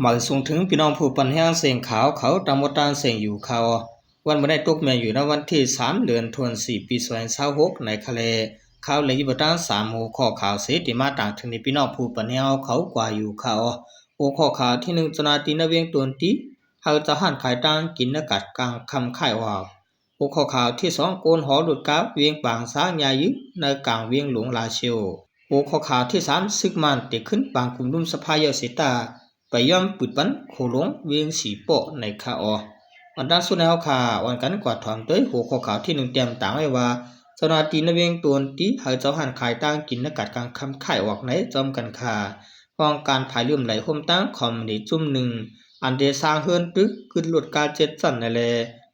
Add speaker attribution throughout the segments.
Speaker 1: หมายส่งถึงพี่น้องผู้ปันแห้งเสียงขาวเขาตามมตานเสียงอยู่เขาวันบ่ได้ตกแม่อยู่ในวันที่3เดือนธันวาคมปี2026ในคะเลข่าวเลยอยู่บตาน3หัวข้อข่าวเสติมาต่างถึงในพี่น้องผู้ปันแห้งเขากว่าอยู่เขาหัวข้อข่าวที่1จนาตีนเวียงตวนติเฮาจะหันขายตังกินนกัดกลางคำข่ายว่าหัวข้อข่าวที่2โกนหอหลุดกาเวียงปางสางยายึในกลางเวียงหลวงลาเชียวหัวข้อข่าวที่3ซึกมันติขึ้นปางกลุ่มนุ่มสภายเสตาไปย่อมปุดปันโคหลงเวียงสีโปะในคาอวันด้านสุดในเฮาข่าวันกันกว่าถอมด้วยหัวข้อข่าวที่1เตรียมต่างไว้ว่าเจ้าหน้าที่นเวียงตวนตีเฮาเจ้าหันขายตั้งกินนกัดกลางคำข่ายออกในจอมกันคาป้องการภายลืมไหลห่มตั้งคอมนี่จุ่มหนึ่งอันเดสร้างเฮือนตึกขึ้นหลุดการเจ็ดสันในแล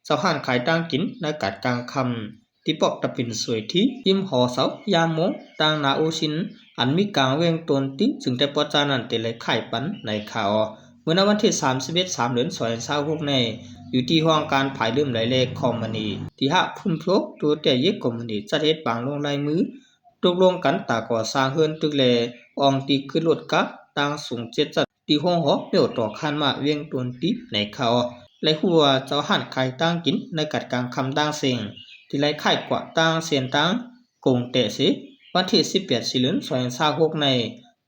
Speaker 1: เจ้าหันขายตั้งกินนกัดกลางคำที่ปอกตะปินสวยที่ยิ้มหอเสายามมงต่างนาโอชินอันมีกลางเวียงตนติจึงได้ปอจานันเตเลยไข่ปันในข่าวเมื่อวันที่31 3เดือน2026ในอยู่ที่ห้องการภายลืมไหลเลขคอมมานีที่หะพุ่มพลกตัวแต่ยึดคอมมานีจัดเฮ็ดบางลงลายมือตกลงกันตาก่อสร้างเฮือนตึกแลอองตีขึ้นรถกับต่างสูงเจ็ดจัดที่ห้องหอเปี่ยวต่อคันมาเวียงตนติในข่าวและหัวเจ้าหันไข่ตั้งกินในกัดกลางคำตั้งเสียงที่ไรไข่กว่าตั้งเสียนตั้งกงเตะสิวันที่18 สิงหาคม2026ใน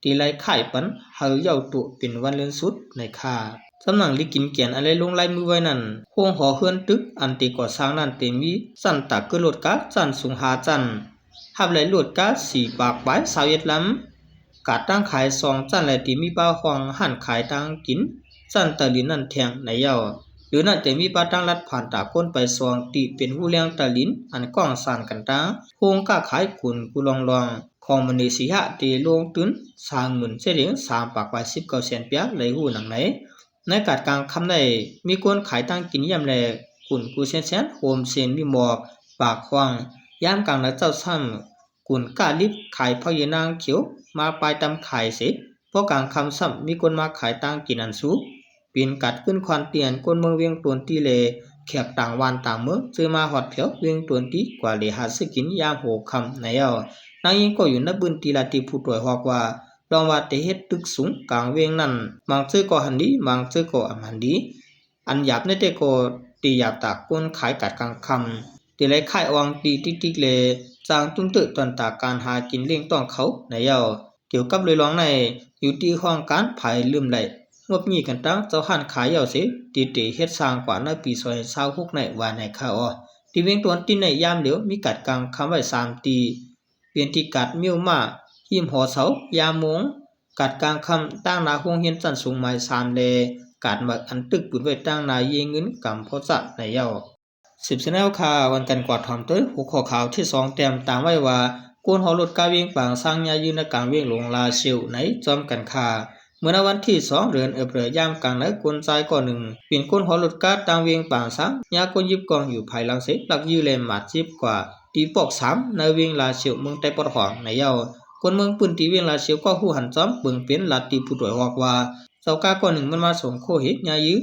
Speaker 1: ที่ไรไข่ปันเฮาเย้าตุเป็นวันเลือนสุดในคาสำนักลิกินเกียนอะไรลงลายมือไว้นั่นห้องหอเฮือนตึกอันตีก่อสร้างนั่นเต็มมีสั่นตากขึ้นรถกัดสั่นสูงหาจันหับไหลรถกัด4ปากปลาย21ลำกาดตั้งขาย2จันไหลที่มีป้าห้องหันขายตั้งกินสั่นตะลินนั่นแทงในเย้าหรือนั่นแต่มีป้าตั้งรัดผ่านตาก้นไปซองตีเป็นหูเลี้ยงตะลินอันก้องสั่นกันตาโฮงก้าขายกุนกุลองของมณีสีหะตีลงตุน30,000เสรียง3ปากไป19เซนเปียเลยหูหนังไหนในกาดกลางคำในมีคนขายตั้งกินยำแลกุนกูเซนโฮมเซนมีหมอกปากควางยามกลางนะเจ้าซ้ำกุนกาลิบขายพ่อยนางเขียวมาปลายตำขายเสเพราะกลางคำซ้ำมีคนมาขายตั้งกินอันสูปีนกัดขึ้นควันเตียนก้นเมืองเวียงตวนตีเลแขกต่างวันต่างเมืองซื้อมาหอดเผียวเวียงตวนตีกว่าเลหาสกินยามโหคำในเอานางยิงก็อยู่นับบืนตีลาตีผู้ตัวหอกว่าลองว่าแต่เฮ็ดตึกสูงกลางเวียงนั่นบางซื้อก็หันดีบางซื้อก็อันหันดีอันหยาบในเตก็ตีหยาบตากก้นขายกัดกลางคำตีไรขายอวังตีติ๊กเลจางตุ้งตึกตอนตาการหากินเลี้ยงต้องเขาในเอาเกี่ยวกับเลยร้องในอยู่ที่ห้องการภายลืมไหลงบงี้กันตั้งเจ้าหันขายเอาสิตีเฮ็ดสร้างกว่าในปี2026ในว่าในข่าวที่เวียงตวนตีในยามเดียวมีกัดกลางคำไว้3ตีเปลี่ยนที่กัดมิ้วมาหิมหอเสายามงกัดกลางคำตั้งนาคงเฮียนจันสูงไม้3เลกัดหมักอันตึกปุดไว้ตั้งนาเยเงินกำพอจะในเย้า10 แนวข่าววันกันกว่าถอมต้วยหัวข้อข่าวที่2เต็มตามไว้ว่าโกนหอรถกาเวียงปางสร้างยายืนในกลางเวียงหลวงลาเชียวในจอมกันคาเมื่อวันที่2เดือนเยามกลางในกวนใจก่อหนึ่งเปลี่ยนก้นหอรถกาต่างเวียงปางสางยากนยิบกองอยู่ภายหลังเสหลักยืเลมมาจิบกว่าตีปอก3ในเวียงลาเชียวเมืองไต้ปอดหองในเย้าคนเมืองปืนตีเวียงลาเชียวก็หู้หันจอมเบิ่งเป็นลาตีผู้ตวยหอกว่าเจ้ากาก่อหนึ่งมันมาส่งโคเฮ็ดยายื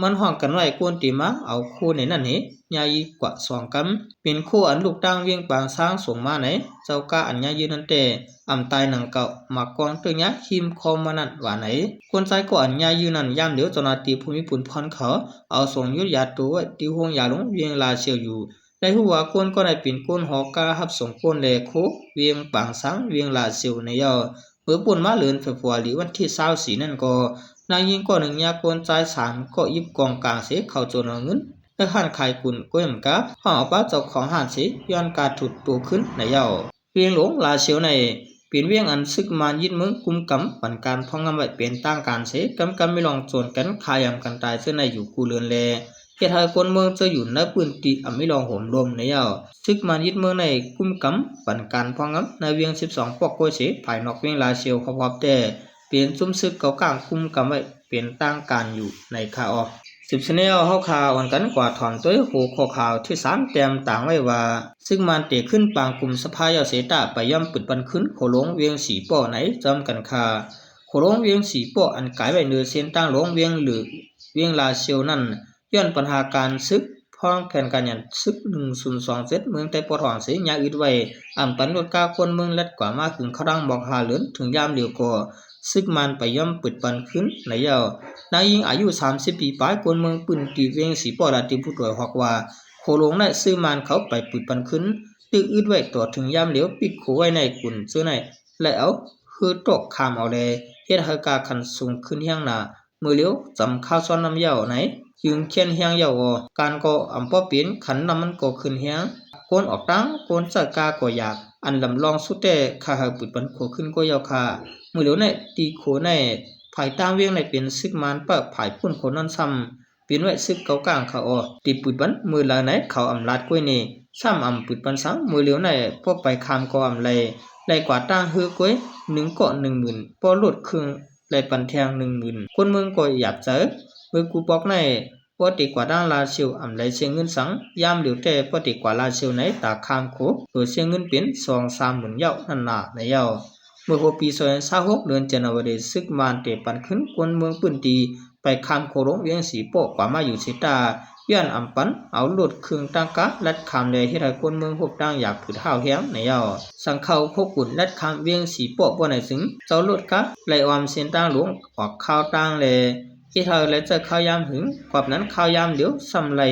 Speaker 1: มันห้องกันไว้กวนตีมาเอาโคในนั่นเฮยายีกว่า2กำเป็นโคอันลูกตั้งเวียงปางสางส่งมาไหนเจ้ากาอันยายืนั่นแต่อำตายหนังเก่ามากองตัวยะคิมคอมมานั่นว่าไหนคนใจก็อันยายืนั่นยามเดี๋ยวเจ้าหน้าที่ภูมิปุ่นพรเขาเอาส่งยุดยาตัวที่ห้องยาลงเวียงลาเชียวอยู่ได้ฮู้ว่าคนก็ได้เป็นคนหอการับส่งคนแลโคเวียงปางสางเวียงลาเชียวในยอเมื่อปุ่นมาเลือนเฟบรุวันที่24นั่นก็นางยิงก็หนึ่งยาคนใจ3ก็ยิบกองกลางเสเข้าโจนเอาเงินและหันขายกุนก้มกะห่อป้าเจ้าของหันสิย้อนการถุดตัวขึ้นในเย้าเวียงหลวงลาเชียวในเปลี่ยนเวียงอันซึกมานยิดเมืองกุมกำปันการพองงำไว้เป็นตั้งการเสกำไม่ลองโจนกันขายำกันตายเสื้อในอยู่กูเลือนแลเฮ็ดให้คนเมืองจะอยู่ในปืนตีอไม่ลองโหมลมในเย้าซึกมานยิดเมืองในกุมกำปันการพองงำในเวียง12ปอกโกยเสภายนอกเวียงลาเชียวพบแต่เปลี่ยนซุ่มซึกเก่ากลางกุมกำไว้เป็นตั้งการอยู่ในคาออ10 แนวเฮาข่าววันกันกว่าถอนตัวหัวข้อข่าวที่3เตรียมต่างไว้ว่าซึ่งมันเตะขึ้นปางกลุ่มสภายาเสตาไปย่ำปึดปันขึ้นโคหลงเวียงสีป้อไหนจำกันคาโคหลงเวียงสีป้ออันกายไว้เนื้อเส้นตั้งหลงเวียงหรือเวียงลาเชียวนั่นย้อนปัญหาการซึกพ้องแผนการยันซึก1027เมืองไต้ปอดหองเสียยาอึดไว้อำปันรถกาคนเมืองเล็ดกว่ามาถึงเขาดังบอกหาเหลือนถึงยามเดียวก็ ซึกมันไปย่อมปิดปันขึ้นในยาวนายยิงอายุ30ปีปลายกวนเมืองปืนตีเวียงสีปอดาติผู้ตรวจหอกว่าโคลงในซื้อมันเขาไปปิดปันขึ้นตึกอึดไว้ต่อถึงยามเหลียวปิดโคไว้ในกุ่นซื้อในและเอาคือตกคามเอาเลยเฮ็ดให้กาคันสูงขึ้นเฮียงหน้ามือเหลียวจำข้าวซ้อนน้ำยาวไหนยึงเขียนเฮียงยาวการก็อำป้อเปลี่ยนขันน้ำมันก็ขึ้นเฮียงโกนออกตั้งโกนจัดกาก็อยากอันลำลองสุดแต่ข้าหาปิดปันโคขึ้นก็ยาวค่ะมือเหลียวในตีโคในภายตามเวียงในเป็นซึกมันเปิกภายพุ่นคนนั้นซ้ำเป็นไว้ซึกเก่ากลางเขาตีปิดปันมือละไหนเขาอำลาดก้วยนี่ซ้ำอำปิดปันสังมือเหลียวในพวกไปคามก็อำไล่กว่าตั้งฮือก้วย1 เกาะ 10,000 ปอลดครึ่งไล่ปันแทง 10,000 คนเมืองก็อยากเจอเมื่อกูบอกในปอติกว่าด้านลาเชียวอำไล่เสียเงินสังยามเหลียวแต่ปอติกว่าลาเชียวในตาคามโคโดยเสียเงินเป็น2-3หมื่นเยานั่นน่ะในเยาเมื่อปี2026เดือนจันวารีซึกมานเตปันขึ้นคนเมืองปืนตีไปคามโครงเวียงสีโปกว่ามาอยู่สิตาย้อนอำปันเอาหลุดครึ่งตั้งกะลัดคามเลยที่ให้คนเมืองพบตั้งอยากผืดห้าวแห้งในเยาสังเข้าพบกุ่นลัดคามเวียงสีโปกบ่ไหนถึงเจ้าหลุดกะไล่ออมเส้นตั้งหลวงออกข้าวตั้งเลยที่เธอและจะข้าวยามหึงกว่านั้นข้าวยามเดี๋ยวซ้ำไหล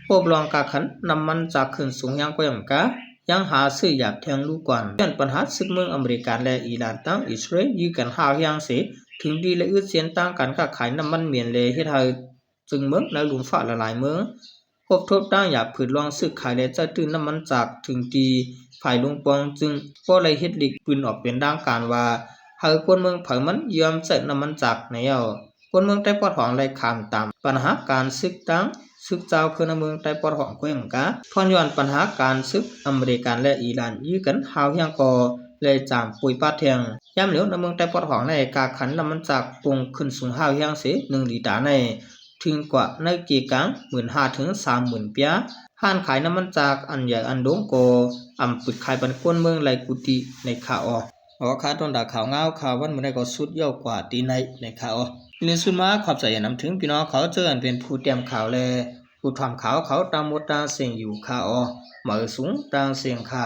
Speaker 1: พบลองกาขันนำมันจากขึ้นสูงยังก็ยังกะยังหาซื้ออยากแทงลูกก่อนย้อนปัญหาศึกเมืองอเมริกันและอิหร่านตั้งอิสราเอลยื้อกันห้าวยังเสียถึงดีและอื้อเสียนตั้งกันก็ขายน้ำมันเมียนเลยที่เธอจึงเมืองในหลุมฟ้าละลายเมืองพบทบตั้งอยากผืดลองซึกขายและจะตื่นน้ำมันจากถึงตีฝ่ายลุงปองจึงก็เลยเฮ็ดลิกปืนออกเป็นด้านการว่าเฮาคนเมืองเผยมันยอมใส่น้ำมันจากในเอาคนเมืองใต้ปอดหองไล่ขามตามปัญหาการซึกตั้งซึกเจ้าคือในเมืองใต้ปอดหองก็ยังกะพรย้อนปัญหาการซึกอเมริกันและอิหร่านยื้อกันหาวยังก่อเลยจามปุยปาเทียงยามเหลียวในเมืองใต้ปอดหองในกาขันน้ำมันจากปงขึ้นสูงหาวยังเส1 ลิตรในถึงกว่าในกีกัง15,000 ถึง 30,000 เปียห้านขายน้ำมันจากอันใหญ่อันโด่งโกอำปึดขายบันก้นเมืองไหลกุติในข่าวข่าวต้นดาข่าวเงาข่าววันเมื่อใดก็สุดยอดกว่าตีในข่าวเรียนสุดมาขอบใจนำถึงพี่น้องเขาเจอกันเป็นผู้เตรียมข่าวแลผู้ทำข่าวเขาตามมดตาเสียงอยู่ข่าวหมอสูงตางเสียงข่า